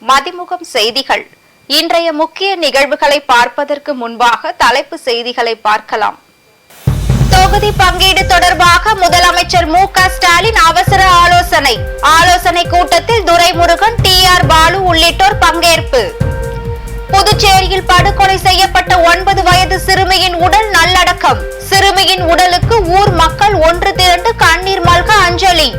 மதிமுகம் செய்திகள். இன்றைய முக்கிய நிகழ்வுகளை பார்ப்பதற்கு முன்பாக தலைப்பு செய்திகளை பார்க்கலாம். தொகுதி பங்கீடு தொடர்பாக முதலமைச்சர் மு.க. ஸ்டாலின் அவசர ஆலோசனை. ஆலோசனை கூட்டத்தில் துரைமுருகன், டி.ஆர். பாலு உள்ளிட்டோர் பங்கேற்பு. புதுச்சேரியில் படுகொலை செய்யப்பட்ட 9 வயது சிறுமியின் உடல் நல்லடக்கம். சிறுமியின் உடலுக்கு ஊர் மக்கள் ஒன்று திரண்டு கண்ணீர் மல்க அஞ்சலி.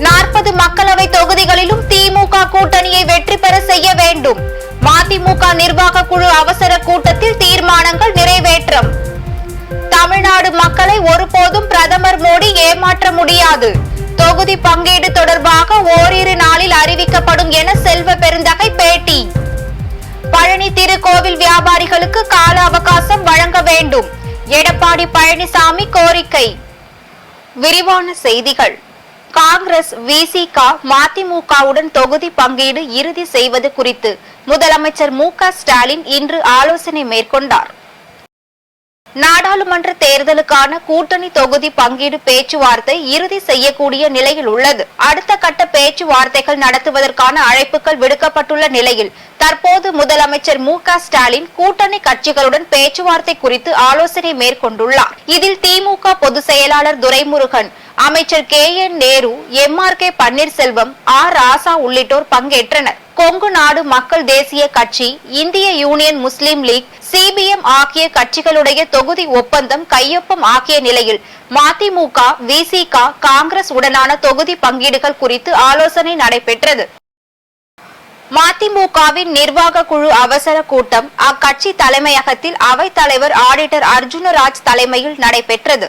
40 மக்களவை தொகுதிகளிலும் திமுக கூட்டணியை வெற்றி பெற செய்ய வேண்டும். மதிமுக நிர்வாக குழு அவசர கூட்டத்தில் தீர்மானங்கள் நிறைவேற்றம். தமிழ்நாடு மக்களை ஒருபோதும் பிரதமர் மோடி ஏமாற்ற முடியாது. தொகுதி பங்கீடு தொடர்பாக ஓரிரு நாளில் அறிவிக்கப்படும் என செல்வ பெருந்தகை பேட்டி. பழனி திருக்கோவில் வியாபாரிகளுக்கு கால அவகாசம் வழங்க வேண்டும். எடப்பாடி பழனிசாமி கோரிக்கை. விரிவான செய்திகள். காங்கிரஸ், விசிக, மதிமுகவுடன் தொகுதி பங்கீடு இறுதி செய்வது குறித்து முதலமைச்சர் மு.க. ஸ்டாலின் இன்று ஆலோசனை மேற்கொண்டார். நாடாளுமன்ற தேர்தலுக்கான கூட்டணி தொகுதி பங்கீடு பேச்சுவார்த்தை இறுதி செய்யக்கூடிய நிலையில் உள்ளது. அடுத்த கட்ட பேச்சுவார்த்தைகள் நடத்துவதற்கான அழைப்புகள் விடுக்கப்பட்டுள்ள நிலையில் தற்போது முதலமைச்சர் மு.க. ஸ்டாலின் கூட்டணி கட்சிகளுடன் பேச்சுவார்த்தை குறித்து ஆலோசனை மேற்கொண்டுள்ளார். இதில் திமுக பொதுச் செயலாளர் துரைமுருகன், அமைச்சர் K.N.. Nehru, MRK. Panneerselvam, R. ராசா உள்ளிட்டோர் பங்கேற்றனர். கொங்கு நாடு மக்கள் தேசிய கட்சி, இந்திய யூனியன் முஸ்லீம் லீக், சிபிஎம் ஆகிய கட்சிகளுடைய தொகுதி ஒப்பந்தம் கையொப்பம் ஆகிய நிலையில் மதிமுக, விசிக, காங்கிரஸ் உடனான தொகுதி பங்கீடுகள் குறித்து ஆலோசனை நடைபெற்றது. மதிமுகவின் நிர்வாக குழு அவசர கூட்டம் அக்கட்சி தலைமையகத்தில் அவைத் தலைவர் ஆடிட்டர் அர்ஜுனராஜ் தலைமையில் நடைபெற்றது.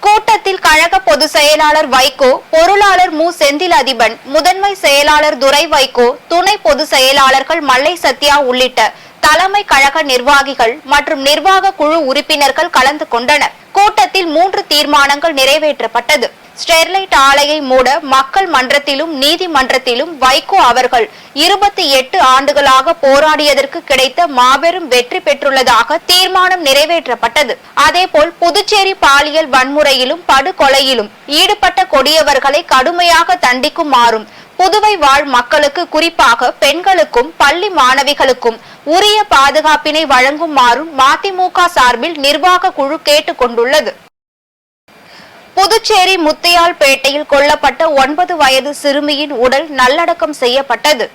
கூட்டத்தில் கழக பொதுச் செயலாளர் வைகோ, பொருளாளர் மு. செந்தில் அதிபன், முதன்மை செயலாளர் துரை வைகோ, துணை பொதுச் செயலாளர்கள் மல்லை சத்யா உள்ளிட்ட தலைமை கழக நிர்வாகிகள் மற்றும் நிர்வாக குழு உறுப்பினர்கள் கலந்து கொண்டனர். கூட்டத்தில் 3 தீர்மானங்கள் நிறைவேற்றப்பட்டது. ஸ்டெர்லைட் ஆலையை மூட மக்கள் மன்றத்திலும் நீதிமன்றத்திலும் வைகோ அவர்கள் 28 ஆண்டுகளாக போராடியதற்கு கிடைத்த மாபெரும் வெற்றி பெற்றுள்ளதாக தீர்மானம் நிறைவேற்றப்பட்டது. அதேபோல் புதுச்சேரி பாலியல் வன்முறையிலும் படுகொலையிலும் ஈடுபட்ட கொடியவர்களை கடுமையாக தண்டிக்குமாறும், புதுவை வாழ் மக்களுக்கு குறிப்பாக பெண்களுக்கும் பள்ளி மாணவிகளுக்கும் உரிய பாதுகாப்பினை வழங்குமாறும் மதிமுக சார்பில் நிர்வாக குழு கேட்டுக் கொண்டுள்ளது. புதுச்சேரி முத்தியால்பேட்டையில் கொல்லப்பட்ட 9 வயது சிறுமியின் உடல் நல்லடக்கம் செய்யப்பட்டது.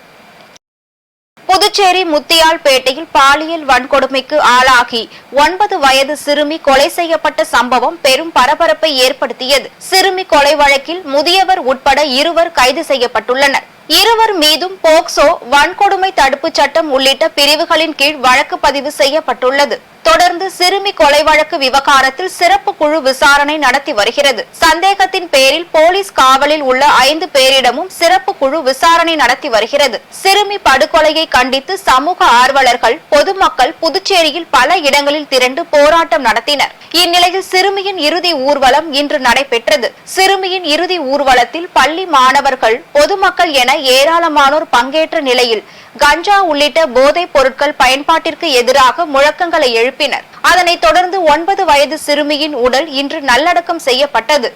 புதுச்சேரி முத்தியால்பேட்டையில் பாலியல் வன்கொடுமைக்கு ஆளாகி 9 வயது சிறுமி கொலை செய்யப்பட்ட சம்பவம் பெரும் பரபரப்பை ஏற்படுத்தியது. சிறுமி கொலை வழக்கில் முதியவர் உட்பட 2 கைது செய்யப்பட்டுள்ளனர். 2 மீதும் போக்சோ, வன்கொடுமை தடுப்பு சட்டம் உள்ளிட்ட பிரிவுகளின் கீழ் வழக்கு பதிவு செய்யப்பட்டுள்ளது. தொடர்ந்து சிறுமி கொலை வழக்கு விவகாரத்தில் சிறப்பு குழு விசாரணை நடத்தி வருகிறது. சந்தேகத்தின் பேரில் போலீஸ் காவலில் உள்ள 5 பேரிடமும் சிறப்பு குழு விசாரணை நடத்தி வருகிறது. சிறுமி படுகொலையை கண்டித்து சமூக ஆர்வலர்கள், பொதுமக்கள் புதுச்சேரியில் பல இடங்களில் திரண்டு போராட்டம் நடத்தினர். இந்நிலையில் சிறுமியின் இறுதி ஊர்வலம் இன்று நடைபெற்றது. சிறுமியின் இறுதி ஊர்வலத்தில் பள்ளி மாணவர்கள், பொதுமக்கள் என ஏராளமானோர் பங்கேற்ற நிலையில் கஞ்சா உள்ளிட்ட போதைப் பொருட்கள் பயன்பாட்டிற்கு எதிராக முழக்கங்களை எழுப்பினர். அதனைத் தொடர்ந்து 9 வயது சிறுமியின் உடல் இன்று நல்லடக்கம் செய்யப்பட்டது.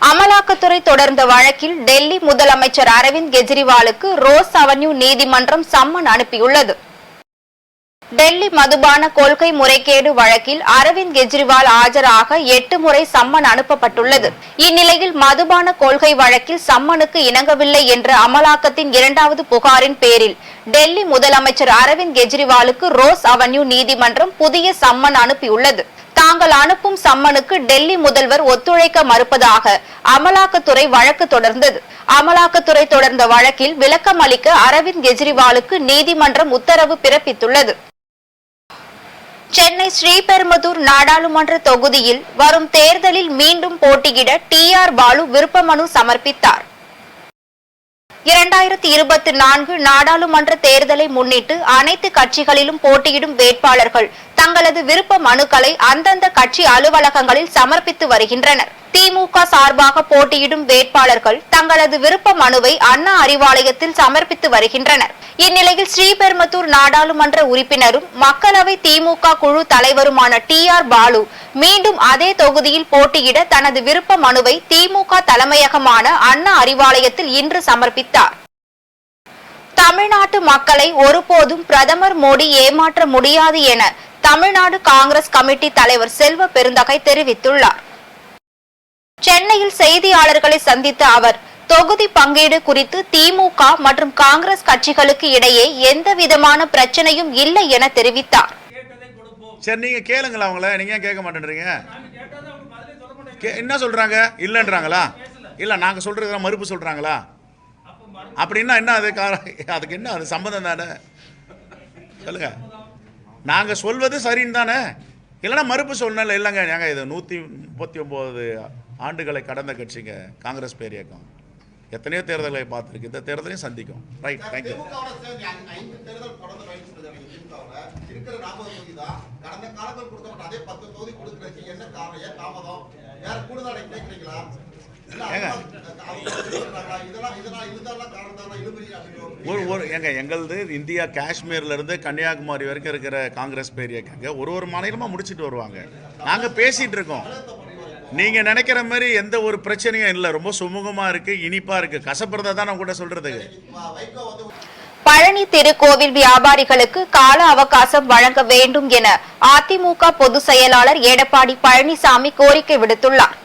அமலாக்கத்துறை தொடர்ந்த வழக்கில் டெல்லி முதலமைச்சர் அரவிந்த் கெஜ்ரிவாலுக்கு ரோஸ் அவென்யூ நீதிமன்றம் சம்மன் அனுப்பியுள்ளது. டெல்லி மதுபான கொள்கை முறைகேடு வழக்கில் அரவிந்த் கெஜ்ரிவால் ஆஜராக 8 முறை சம்மன் அனுப்பப்பட்டுள்ளது. இந்நிலையில் மதுபான கொள்கை வழக்கில் சம்மனுக்கு இணங்கவில்லை என்ற அமலாக்கத்தின் 2வது புகாரின் பேரில் டெல்லி முதலமைச்சர் அரவிந்த் கெஜ்ரிவாலுக்கு ரோஸ் அவென்யூ நீதிமன்றம் புதிய சம்மன் அனுப்பியுள்ளது. தாங்கள் அனுப்பும் சம்மனுக்கு டெல்லி முதல்வர் ஒத்துழைக்க மறுப்பதாக அமலாக்கத்துறை வழக்கு தொடர்ந்தது. அமலாக்கத்துறை தொடர்ந்த வழக்கில் விளக்கம் அளிக்க அரவிந்த் கெஜ்ரிவாலுக்கு நீதிமன்றம் உத்தரவு பிறப்பித்துள்ளது. சென்னை ஸ்ரீபெரும்புதூர் நாடாளுமன்ற தொகுதியில் வரும் தேர்தலில் மீண்டும் போட்டியிட டி.ஆர். பாலு விருப்ப மனு சமர்ப்பித்தார். 2024 நாடாளுமன்ற தேர்தலை முன்னிட்டு அனைத்து கட்சிகளிலும் போட்டியிடும் வேட்பாளர்கள் தங்களது விருப்ப மனுக்களை அந்தந்த கட்சி அலுவலகங்களில் சமர்ப்பித்து வருகின்றனர். திமுக சார்பாக போட்டியிடும் வேட்பாளர்கள் தங்களது விருப்ப மனுவை அண்ணா அறிவாலயத்தில் சமர்ப்பித்து வருகின்றனர். இந்நிலையில் ஸ்ரீபெரும்புதூர் நாடாளுமன்ற உறுப்பினரும் மக்களவை திமுக குழு தலைவருமான டி.ஆர். பாலு மீண்டும் அதே தொகுதியில் போட்டியிட தனது விருப்ப மனுவை திமுக தலைமையகமான அண்ணா அறிவாலயத்தில் இன்று சமர்ப்பித்தார். தமிழ்நாட்டு மக்களை ஒருபோதும் பிரதமர் மோடி ஏமாற்ற முடியாது என தமிழ்நாடு காங்கிரஸ் கமிட்டி தலைவர் செல்வ பெருந்தகை தெரிவித்துள்ளார். சென்னையில் செய்தியாளர்களை சந்தித்த அவர் தொகுதி பங்கீடு குறித்து திமுக மற்றும் காங்கிரஸ் கட்சிகளுக்கு இடையே எந்த விதமான பிரச்சனையும் இல்லை என தெரிவித்தார். சரி, நீங்க கேளுங்களா அவங்கள, நீங்க ஏன் கேட்க மாட்டேன்றீங்க? என்ன சொல்றாங்க? இல்லைன்றாங்களா? இல்ல நாங்க சொல்றது மறுப்பு சொல்றாங்களா? அப்படின்னா என்ன அதுக்கு என்ன அது சம்பந்தம் தானே? சொல்லுங்க. நாங்க சொல்வது சரின்னு தானே, இல்லைன்னா மறுப்பு சொல்லணும். இல்லைங்க நாங்க இது 139 ஆண்டுகளை கடந்த கட்சிங்க காங்கிரஸ் பேர் இயக்கம். எத்தனையோ தேர்தல்களை பார்த்துருக்கு, இந்த தேர்தலையும் சந்திக்கும். Right, thank you. எங்களது இந்தியா காஷ்மீர்ல இருந்து கன்னியாகுமரி வரைக்கும் இருக்கிற காங்கிரஸ் பேர் இயக்கங்க ஒரு மாநிலமா முடிச்சிட்டு வருவாங்க. நாங்க பேசிட்டு இருக்கோம். நீங்க நினைக்கிற மாதிரி எந்த ஒரு பிரச்சனையும் இல்லை, ரொம்ப சுமூகமா இருக்கு, இனிப்பா இருக்கு. கசப்படுறதா தான் நான் கூட சொல்றதுக்கு. பழனி திருக்கோவில் வியாபாரிகளுக்கு கால அவகாசம் வழங்க வேண்டும் என அதிமுக பொதுச் செயலாளர் எடப்பாடி பழனிசாமி கோரிக்கை விடுத்துள்ளார்.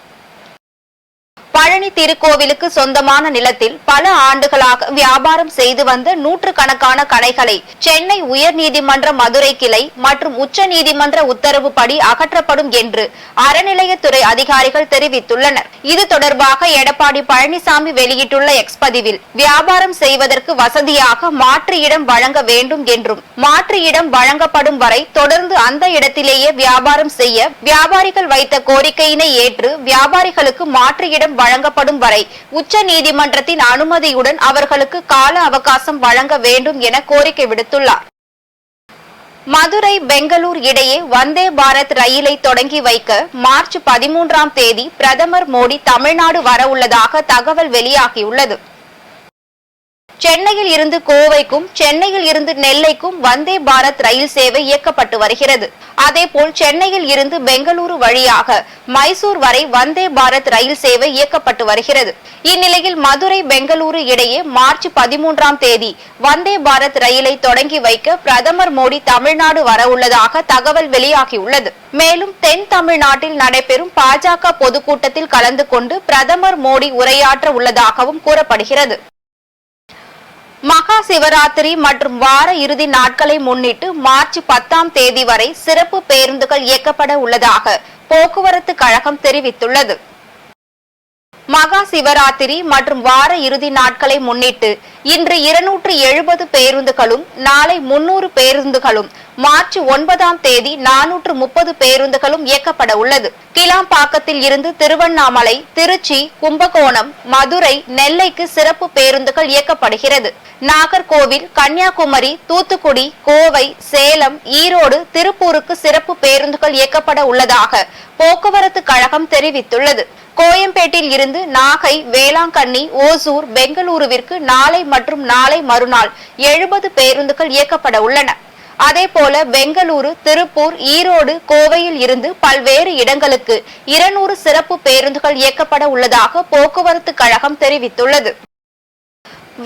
பழனி திருக்கோவிலுக்கு சொந்தமான நிலத்தில் பல ஆண்டுகளாக வியாபாரம் செய்து வந்த நூற்றுக்கணக்கான கடைகளை சென்னை உயர்நீதிமன்ற மதுரை கிளை மற்றும் உச்ச நீதிமன்ற உத்தரவுப்படி அகற்றப்படும் என்று அறநிலையத்துறை அதிகாரிகள் தெரிவித்துள்ளனர். இது தொடர்பாக எடப்பாடி பழனிசாமி வெளியிட்டுள்ள எக்ஸ் பதிவில் வியாபாரம் செய்வதற்கு வசதியாக மாற்று இடம் வழங்க வேண்டும் என்றும், மாற்று இடம் வழங்கப்படும் வரை தொடர்ந்து அந்த இடத்திலேயே வியாபாரம் செய்ய வியாபாரிகள் வைத்த கோரிக்கையினை ஏற்று வியாபாரிகளுக்கு மாற்று இடம் வழங்கப்படும் வரை உச்ச நீதிமன்றத்தின் அனுமதியுடன் அவர்களுக்கு கால அவகாசம் வழங்க வேண்டும் என கோரிக்கை விடுத்துள்ளார். மதுரை பெங்களூர் இடையே வந்தே பாரத் ரயிலை தொடங்கி வைக்க மார்ச் 13ஆம் தேதி பிரதமர் மோடி தமிழ்நாடு வர உள்ளதாக தகவல் வெளியாகியுள்ளது. சென்னையில் இருந்து கோவைக்கும் சென்னையில் இருந்து நெல்லைக்கும் வந்தே பாரத் ரயில் சேவை இயக்கப்பட்டு வருகிறது. அதேபோல் சென்னையில் இருந்து பெங்களூரு வழியாக மைசூர் வரை வந்தே பாரத் ரயில் சேவை இயக்கப்பட்டு வருகிறது. இந்நிலையில் மதுரை பெங்களூரு இடையே மார்ச் 13ஆம் தேதி வந்தே பாரத் ரயிலை தொடங்கி வைக்க பிரதமர் மோடி தமிழ்நாடு வர உள்ளதாக தகவல் வெளியாகியுள்ளது. மேலும் தென் தமிழ்நாட்டில் நடைபெறும் பாஜக பொதுக்கூட்டத்தில் கலந்து கொண்டு பிரதமர் மோடி உரையாற்ற உள்ளதாகவும் கூறப்படுகிறது. மகா சிவராத்திரி மற்றும் வார இறுதி நாட்களை முன்னிட்டு மார்ச் 10ஆம் தேதி வரை சிறப்பு பேருந்துகள் இயக்கப்பட உள்ளதாக போக்குவரத்து கழகம் தெரிவித்துள்ளது. மகா சிவராத்திரி மற்றும் வார இறுதி நாட்களை முன்னிட்டு இன்று 270 பேருந்துகளும் நாளை 300 பேருந்துகளும் மார்ச் 9ஆம் தேதி 430 பேருந்துகளும் இயக்கப்பட உள்ளது. கிளாம்பாக்கத்தில் இருந்து திருவண்ணாமலை, திருச்சி, கும்பகோணம், மதுரை, நெல்லைக்கு சிறப்பு பேருந்துகள் இயக்கப்படுகிறது. நாகர்கோவில், கன்னியாகுமரி, தூத்துக்குடி, கோவை, சேலம், ஈரோடு, திருப்பூருக்கு சிறப்பு பேருந்துகள் இயக்கப்பட உள்ளதாக போக்குவரத்து கழகம் தெரிவித்துள்ளது. கோயம்பேட்டில் இருந்து நாகை, வேளாங்கண்ணி, ஓசூர், பெங்களூருவிற்கு நாளை மற்றும் நாளை மறுநாள் 70 பேருந்துகள் இயக்கப்பட உள்ளன. அதேபோல பெங்களூரு, திருப்பூர், ஈரோடு, கோவையில் இருந்து பல்வேறு இடங்களுக்கு 200 சிறப்பு பேருந்துகள் இயக்கப்பட உள்ளதாக போக்குவரத்து கழகம் தெரிவித்துள்ளது.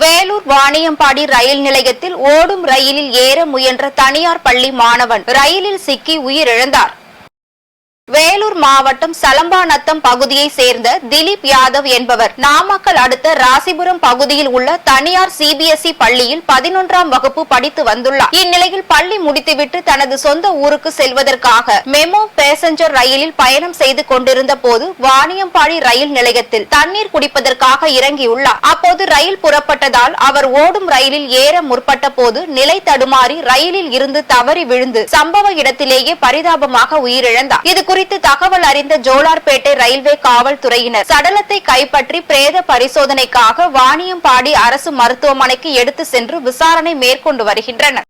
வேலூர் வாணியம்பாடி ரயில் நிலையத்தில் ஓடும் ரயிலில் ஏற முயன்ற தனியார் பள்ளி மாணவன் ரயிலில் சிக்கி உயிரிழந்தார். வேலூர் மாவட்டம் சலம்பாநத்தம் பகுதியை சேர்ந்த திலீப் யாதவ் என்பவர் நாமக்கல் அடுத்த ராசிபுரம் பகுதியில் உள்ள தனியார் சிபிஎஸ்இ பள்ளியில் 11ஆம் வகுப்பு படித்து வந்துள்ளார். இந்நிலையில் பள்ளி முடித்துவிட்டு தனது சொந்த ஊருக்கு செல்வதற்காக மெமோ பேசஞ்சர் ரயிலில் பயணம் செய்து கொண்டிருந்த போது வாணியம்பாடி ரயில் நிலையத்தில் தண்ணீர் குடிப்பதற்காக இறங்கியுள்ளார். அப்போது ரயில் புறப்பட்டதால் அவர் ஓடும் ரயிலில் ஏற முற்பட்ட போது நிலை தடுமாறி ரயிலில் இருந்து தவறி விழுந்து சம்பவ இடத்திலேயே பரிதாபமாக உயிரிழந்தார். இது குறித்து தகவல் அறிந்த ஜோலார்பேட்டை ரயில்வே காவல்துறையினர் சடலத்தை கைப்பற்றி பிரேத பரிசோதனைக்காக வாணியம்பாடி அரசு மருத்துவமனைக்கு எடுத்து சென்று விசாரணை மேற்கொண்டு வருகின்றனர்.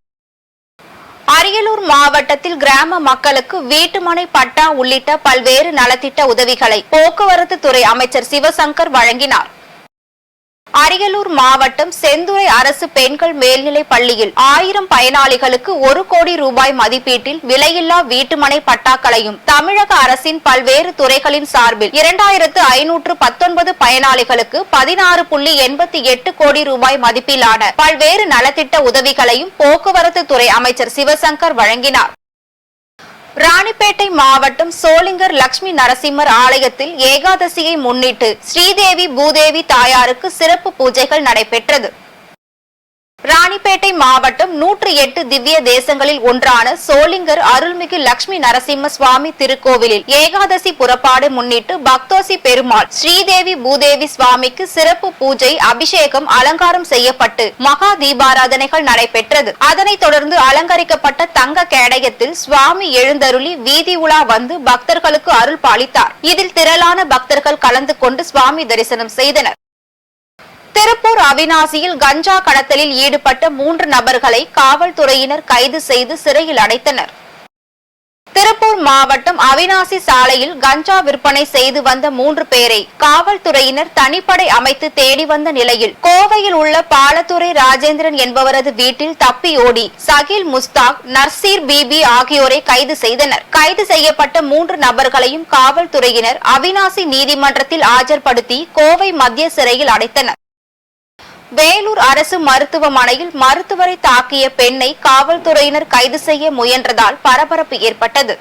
அரியலூர் மாவட்டத்தில் கிராம மக்களுக்கு வீட்டுமனை பட்டா உள்ளிட்ட பல்வேறு நலத்திட்ட உதவிகளை போக்குவரத்து துறை அமைச்சர் சிவசங்கர் வழங்கினார். அரியலூர் மாவட்டம் செந்துறை அரசு பெண்கள் மேல்நிலைப் பள்ளியில் 1000 பயனாளிகளுக்கு 1 கோடி ரூபாய் மதிப்பீட்டில் விலையில்லா வீட்டுமனை பட்டாக்களையும் தமிழக அரசின் பல்வேறு துறைகளின் சார்பில் 2519 பயனாளிகளுக்கு 16.88 கோடி ரூபாய் மதிப்பிலான பல்வேறு நலத்திட்ட உதவிகளையும் போக்குவரத்து துறை அமைச்சர் சிவசங்கர் வழங்கினார். ராணிப்பேட்டை மாவட்டம் சோளிங்கர் லட்சுமி நரசிம்மர் ஆலயத்தில் ஏகாதசியை முன்னிட்டு ஸ்ரீதேவி பூதேவி தாயாருக்கு சிறப்பு பூஜைகள் நடைபெற்றது. ராணிப்பேட்டை மாவட்டம் 108 திவ்ய தேசங்களில் ஒன்றான சோளிங்கர் அருள்மிகு லட்சுமி நரசிம்ம சுவாமி திருக்கோவிலில் ஏகாதசி புறப்பாடு முன்னிட்டு பக்தோசி பெருமாள் ஸ்ரீதேவி பூதேவி சுவாமிக்கு சிறப்பு பூஜை, அபிஷேகம், அலங்காரம் செய்யப்பட்டு மகா தீபாராதனைகள் நடைபெற்றது. அதனைத் தொடர்ந்து அலங்கரிக்கப்பட்ட தங்க கேடயத்தில் சுவாமி எழுந்தருளி வீதி உலா வந்து பக்தர்களுக்கு அருள் பாலித்தார். இதில் திரளான பக்தர்கள் கலந்து கொண்டு சுவாமி தரிசனம் செய்தனர். திருப்பூர் அவிநாசியில் கஞ்சா கடத்தலில் ஈடுபட்ட 3 நபர்களை காவல்துறையினர் கைது செய்து சிறையில் அடைத்தனர். திருப்பூர் மாவட்டம் அவிநாசி சாலையில் கஞ்சா விற்பனை செய்து வந்த 3 பேரை காவல்துறையினர் தனிப்படை அமைத்து தேடி வந்த நிலையில் கோவையில் உள்ள பாலத்துறை ராஜேந்திரன் என்பவரது வீட்டில் தப்பியோடி சகில் முஸ்தாக், நர்சீர் பிபி ஆகியோரை கைது செய்தனர். கைது செய்யப்பட்ட 3 நபர்களையும் காவல்துறையினர் அவிநாசி நீதிமன்றத்தில் ஆஜர்படுத்தி கோவை மத்திய சிறையில் அடைத்தனர். வேலூர் அரசு மருத்துவமனையில் மருத்துவரை தாக்கிய பெண்ணை காவல்துறையினர் கைது செய்ய முயன்றதால் பரபரப்பு ஏற்பட்டது.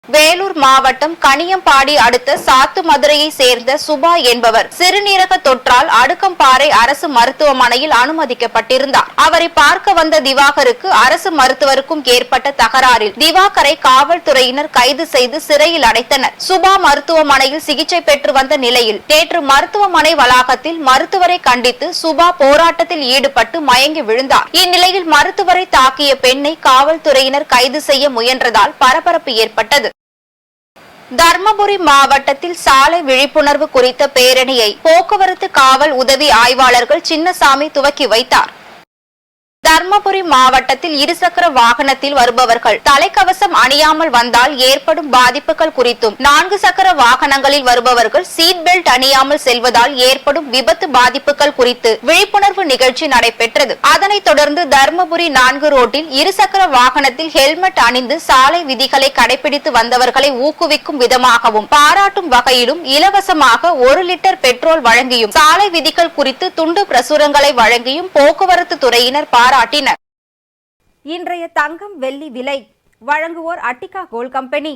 வேலூர் மாவட்டம் கனியம்பாடி அடுத்த சாத்துமதுரையை சேர்ந்த சுபா என்பவர் சிறுநீரக தொற்றால் அடுக்கம்பாறை அரசு மருத்துவமனையில் அனுமதிக்கப்பட்டிருந்தார். அவரை பார்க்க வந்த திவாகருக்கு அரசு மருத்துவருக்கும் ஏற்பட்ட தகராறில் திவாகரை காவல்துறையினர் கைது செய்து சிறையில் அடைத்தனர். சுபா மருத்துவமனையில் சிகிச்சை பெற்று வந்த நிலையில் நேற்று மருத்துவமனை வளாகத்தில் மருத்துவரை கண்டித்து சுபா போராட்டத்தில் ஈடுபட்டு மயங்கி விழுந்தார். இந்நிலையில் மருத்துவரை தாக்கிய பெண்ணை காவல்துறையினர் கைது செய்ய முயன்றதால் பரபரப்பு ஏற்பட்டது. தர்மபுரி மாவட்டத்தில் சாலை விழிப்புணர்வு குறித்த பேரணியை போக்குவரத்து காவல் உதவி ஆய்வாளர்கள் சின்னசாமி துவக்கி வைத்தார். தர்மபுரி மாவட்டத்தில் இருசக்கர வாகனத்தில் வருபவர்கள் தலைக்கவசம் அணியாமல் வந்தால் ஏற்படும் பாதிப்புகள் குறித்தும், 4 சக்கர வாகனங்களில் வருபவர்கள் சீட் பெல்ட் அணியாமல் செல்வதால் ஏற்படும் விபத்து பாதிப்புகள் குறித்து விழிப்புணர்வு நிகழ்ச்சி நடைபெற்றது. அதனைத் தொடர்ந்து தர்மபுரி 4 ரோட்டில் இருசக்கர வாகனத்தில் ஹெல்மெட் அணிந்து சாலை விதிகளை கடைபிடித்து வந்தவர்களை ஊக்குவிக்கும் விதமாகவும் பாராட்டும் வகையிலும் இலவசமாக 1 லிட்டர் பெட்ரோல் வழங்கியும் சாலை விதிகள் குறித்து துண்டு பிரசுரங்களை வழங்கியும் போக்குவரத்து துறையினர் பாராட்டினர். இன்றைய தங்கம் வெள்ளி விலை வழங்குவோர் அட்டிகா கோல்ட் கம்பெனி.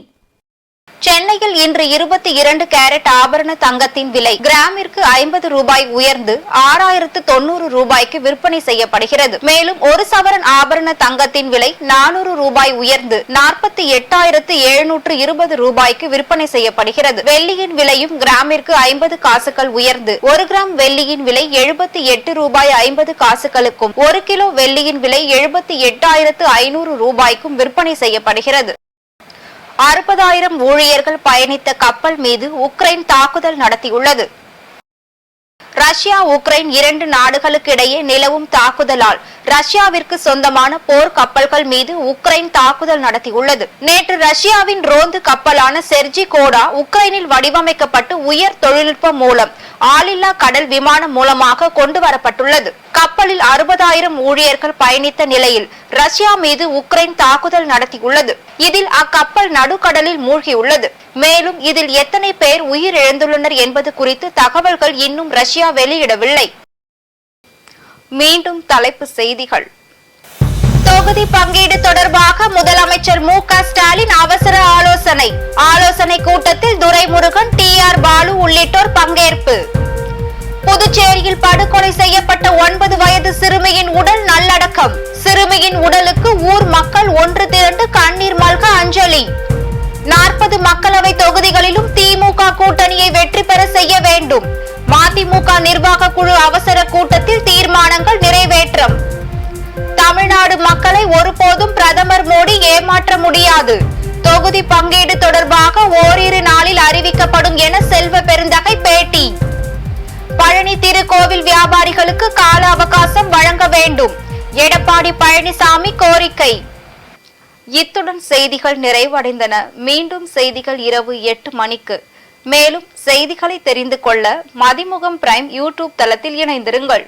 சென்னையில் இன்று 22 கேரட் ஆபரண தங்கத்தின் விலை கிராமிற்கு 50 ரூபாய் உயர்ந்து 6090 ரூபாய்க்கு விற்பனை செய்யப்படுகிறது. மேலும் 1 சவரன் ஆபரண தங்கத்தின் விலை 400 ரூபாய் உயர்ந்து 48,720 ரூபாய்க்கு விற்பனை செய்யப்படுகிறது. வெள்ளியின் விலையும் கிராமிற்கு 50 காசுகள் உயர்ந்து 1 கிராம் வெள்ளியின் விலை 78 ரூபாய் 50 காசுகளுக்கும் 1 கிலோ வெள்ளியின் விலை 78,500 ரூபாய்க்கும் விற்பனை செய்யப்படுகிறது. 60,000 ஊழியர்கள் பயணித்த கப்பல் மீது உக்ரைன் தாக்குதல் நடத்தியுள்ளது. ரஷ்யா உக்ரைன் 2 நாடுகளுக்கு இடையே நிலவும் தாக்குதலால் ரஷ்யாவிற்கு சொந்தமான போர் கப்பல்கள் மீது உக்ரைன் தாக்குதல் நடத்தியுள்ளது. நேற்று ரஷ்யாவின் ரோந்து கப்பலான செர்ஜி கோடா உக்ரைனில் வடிவமைக்கப்பட்டு உயர் தொழில்நுட்பம் மூலம் ஆளில்லா கடல் விமானம் மூலமாக கொண்டு வரப்பட்டுள்ளது. கப்பலில் 60,000 ஊழியர்கள் பயணித்த நிலையில் ரஷ்யா மீது உக்ரைன் தாக்குதல் நடத்தியுள்ளது. இதில் அக்கப்பல் நடுக்கடலில் மூழ்கியுள்ளது. மேலும் இதில் எத்தனை பேர் உயிரிழந்துள்ளனர் என்பது குறித்து தகவல்கள் இன்னும் ரஷ்யா வெளியிடவில்லை. மீண்டும் தலைப்பு செய்திகள். தொகுதி பங்கீடு தொடர்பாக முதலமைச்சர் மு.க. ஸ்டாலின் அவசர ஆலோசனை. ஆலோசனை கூட்டத்தில் துரைமுருகன், டி.ஆர். பாலு உள்ளிட்டோர் பங்கேற்பு. புதுச்சேரியில் படுகொலை செய்யப்பட்ட 9 வயது சிறுமியின் உடல் நல்லடக்கம். சிறுமியின் உடலுக்கு ஊர் மக்கள் ஒன்று திரண்டு கண்ணீர் மல்க அஞ்சலி. 40 மக்களவை தொகுதிகளிலும் திமுக கூட்டணியை வெற்றி பெற செய்ய வேண்டும். மதிமுக நிர்வாக குழு அவசர கூட்டத்தில் தீர்மானங்கள் நிறைவேற்றம். தமிழ்நாடு மக்களை ஒருபோதும் பிரதமர் மோடி ஏமாற்ற முடியாது. தொகுதி பங்கீடு தொடர்பாக ஓரிரு நாளில் அறிவிக்கப்படும் என செல்வ பெருந்தகை பேட்டி. பழனி திருக்கோவில் வியாபாரிகளுக்கு கால அவகாசம் வழங்க வேண்டும். எடப்பாடி பழனிசாமி கோரிக்கை. இத்துடன் செய்திகள் நிறைவடைந்தன. மீண்டும் செய்திகள் இரவு 8 மணிக்கு. மேலும் செய்திகளை தெரிந்து கொள்ள மதிமுகம் பிரைம் யூடியூப் தளத்தில் இணைந்திருங்கள்.